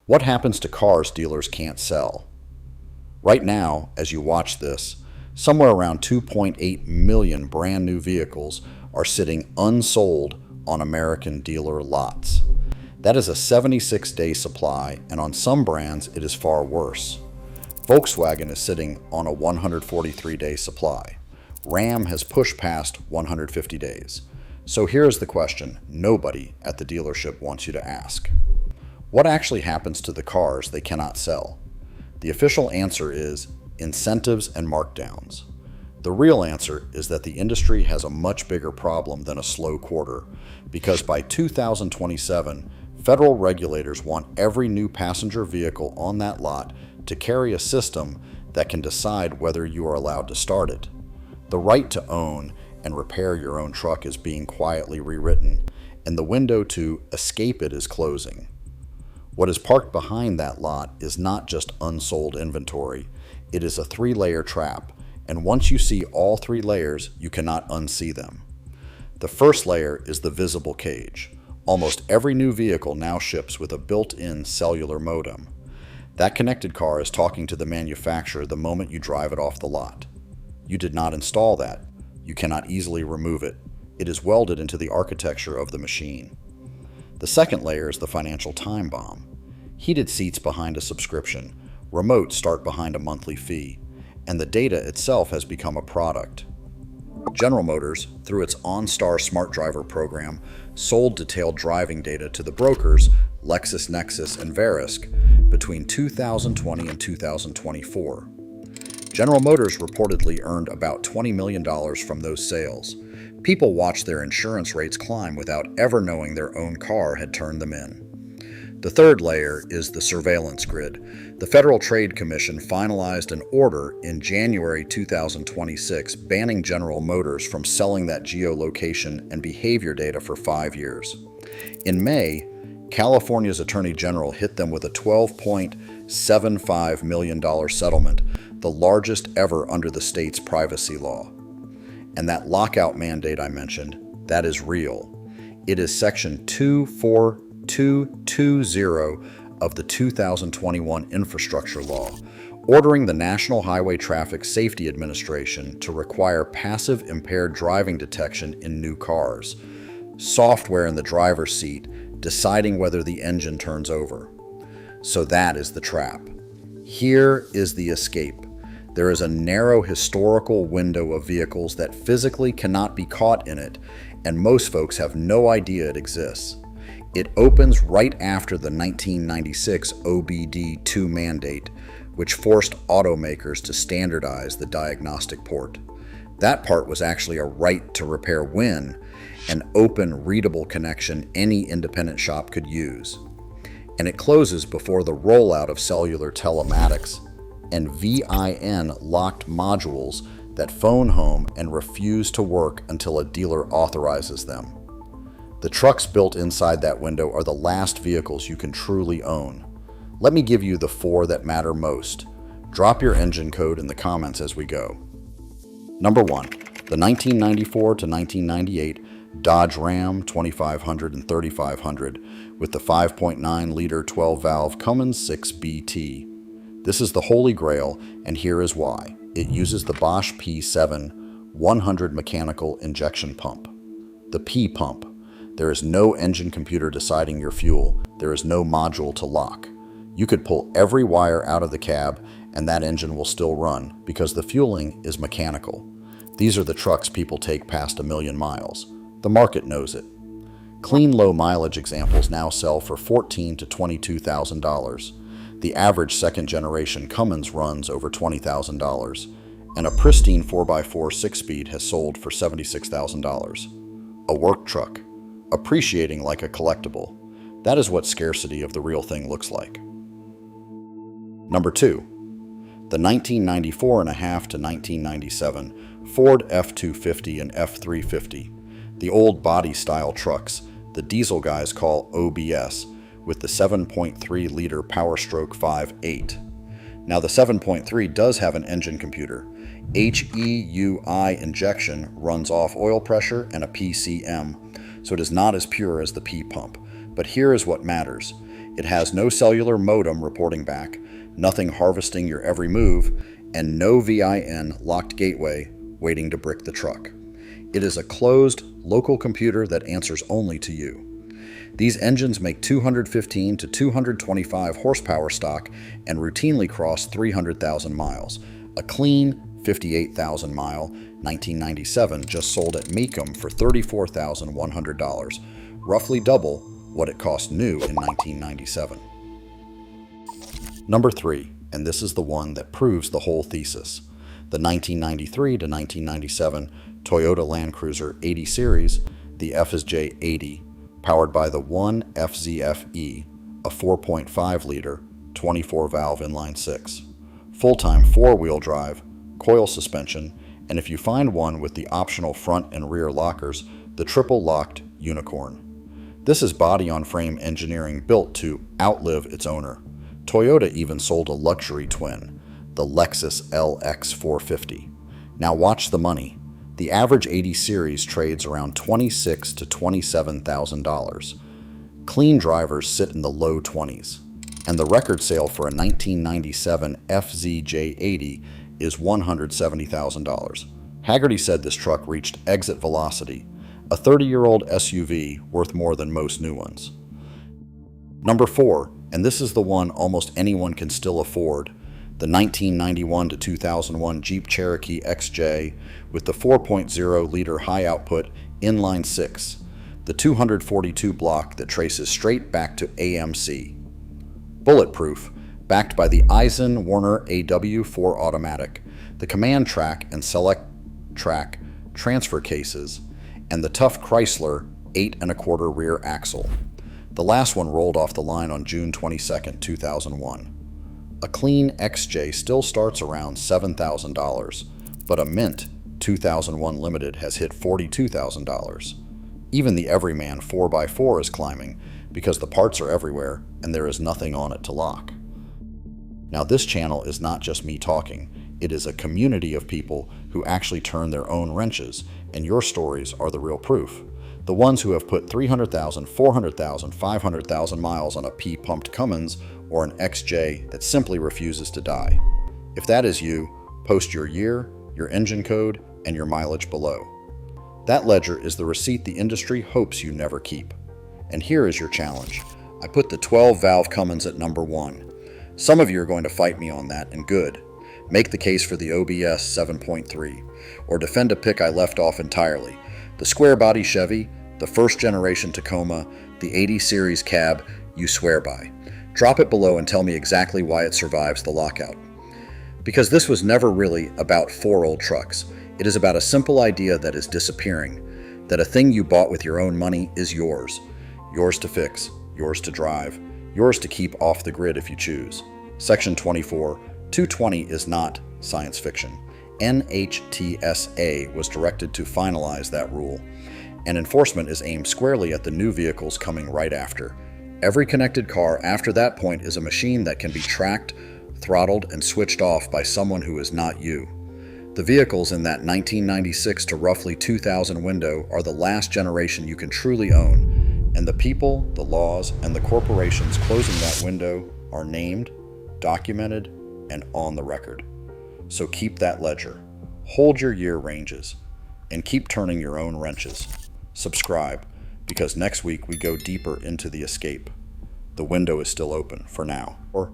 What happens to cars dealers can't sell? Right now, as you watch this, somewhere around 2.8 million brand new vehicles are sitting unsold on American dealer lots. That is a 76-day supply, and on some brands it is far worse. Volkswagen is sitting on a 143-day supply. Ram has pushed past 150 days. So here's the question nobody at the dealership wants you to ask. What actually happens to the cars they cannot sell? The official answer is incentives and markdowns. The real answer is that the industry has a much bigger problem than a slow quarter, because by 2027, federal regulators want every new passenger vehicle on that lot to carry a system that can decide whether you are allowed to start it. The right to own and repair your own truck is being quietly rewritten, and the window to escape it is closing. What is parked behind that lot is not just unsold inventory, it is a 3-layer trap, and once you see all 3 layers, you cannot unsee them. The first layer is the visible cage. Almost every new vehicle now ships with a built-in cellular modem. That connected car is talking to the manufacturer the moment you drive it off the lot. You did not install that. You cannot easily remove it. It is welded into the architecture of the machine. The second layer is the financial time bomb. Heated seats behind a subscription, remotes start behind a monthly fee, and the data itself has become a product. General Motors, through its OnStar Smart Driver program, sold detailed driving data to the brokers LexisNexis and Verisk between 2020 and 2024. General Motors reportedly earned about $20 million from those sales. People watched their insurance rates climb without ever knowing their own car had turned them in. The third layer is the surveillance grid. The Federal Trade Commission finalized an order in January 2026 banning General Motors from selling that geolocation and behavior data for 5 years. In May, California's Attorney General hit them with a $12.75 million settlement, the largest ever under the state's privacy law. And that lockout mandate I mentioned, that is real. It is Section 24220 of the 2021 Infrastructure Law, ordering the National Highway Traffic Safety Administration to require passive impaired driving detection in new cars, software in the driver's seat deciding whether the engine turns over. So that is the trap. Here is the escape. There is a narrow historical window of vehicles that physically cannot be caught in it, and most folks have no idea it exists. It opens right after the 1996 OBD2 mandate, which forced automakers to standardize the diagnostic port. That part was actually a right to repair when, an open, readable connection any independent shop could use. And it closes before the rollout of cellular telematics and VIN locked modules that phone home and refuse to work until a dealer authorizes them. The trucks built inside that window are the last vehicles you can truly own. Let me give you the 4 that matter most. Drop your engine code in the comments as we go. Number 1, the 1994 to 1998 Dodge Ram 2500 and 3500 with the 5.9-liter 12-valve Cummins 6BT. This is the holy grail, and here is why. It uses the Bosch P7 100 mechanical injection pump. The P pump. There is no engine computer deciding your fuel. There is no module to lock. You could pull every wire out of the cab and that engine will still run because the fueling is mechanical. These are the trucks people take past 1 million miles. The market knows it. Clean low mileage examples now sell for $14,000 to $22,000. The average second generation Cummins runs over $20,000, and a pristine 4x4 6-speed has sold for $76,000. A work truck, appreciating like a collectible. That is what scarcity of the real thing looks like. Number 2, the 1994 and a half to 1997 Ford F-250 and F-350, the old body-style trucks the diesel guys call OBS, with the 7.3-liter Power Stroke 5.8. Now the 7.3 does have an engine computer. HEUI injection runs off oil pressure and a PCM, so it is not as pure as the P pump. But here is what matters. It has no cellular modem reporting back, nothing harvesting your every move, and no VIN locked gateway waiting to brick the truck. It is a closed, local computer that answers only to you. These engines make 215 to 225 horsepower stock and routinely cross 300,000 miles. A clean 58,000 mile 1997 just sold at Mecum for $34,100, roughly double what it cost new in 1997. Number 3, and this is the one that proves the whole thesis. The 1993 to 1997 Toyota Land Cruiser 80 Series, the FSJ 80, powered by the 1FZFE, a 4.5-liter, 24-valve inline-six, full-time four-wheel drive, coil suspension, and if you find one with the optional front and rear lockers, the triple-locked Unicorn. This is body-on-frame engineering built to outlive its owner. Toyota even sold a luxury twin, the Lexus LX 450. Now watch the money. The average 80 Series trades around $26,000 to $27,000. Clean drivers sit in the low 20s. And the record sale for a 1997 FZJ80 is $170,000. Haggerty said this truck reached exit velocity, a 30-year-old SUV worth more than most new ones. Number 4, and this is the one almost anyone can still afford, the 1991 to 2001 Jeep Cherokee XJ with the 4.0-liter high-output inline-six, the 242 block that traces straight back to AMC. Bulletproof, backed by the Eisen-Werner AW4 automatic, the command track and select track transfer cases, and the tough Chrysler 8 1/4 rear axle. The last one rolled off the line on June 22, 2001. A clean XJ still starts around $7,000, but a mint 2001 Limited has hit $42,000. Even the Everyman 4x4 is climbing because the parts are everywhere and there is nothing on it to lock. Now this channel is not just me talking, it is a community of people who actually turn their own wrenches, and your stories are the real proof. The ones who have put 300,000, 400,000, 500,000 miles on a P-pumped Cummins or an XJ that simply refuses to die. If that is you, post your year, your engine code, and your mileage below. That ledger is the receipt the industry hopes you never keep. And here is your challenge. I put the 12-valve Cummins at number 1. Some of you are going to fight me on that, and good. Make the case for the OBS 7.3, or defend a pick I left off entirely. The square-body Chevy, the first-generation Tacoma, the 80 Series cab you swear by. Drop it below and tell me exactly why it survives the lockout. Because this was never really about 4 old trucks. It is about a simple idea that is disappearing, that a thing you bought with your own money is yours. Yours to fix, yours to drive, yours to keep off the grid if you choose. Section 24, 220 is not science fiction. NHTSA was directed to finalize that rule, and enforcement is aimed squarely at the new vehicles coming right after. Every connected car after that point is a machine that can be tracked, throttled, and switched off by someone who is not you. The vehicles in that 1996 to roughly 2000 window are the last generation you can truly own, and the people, the laws, and the corporations closing that window are named, documented, and on the record. So keep that ledger, hold your year ranges, and keep turning your own wrenches. Subscribe, because next week we go deeper into the escape. The window is still open for now. Or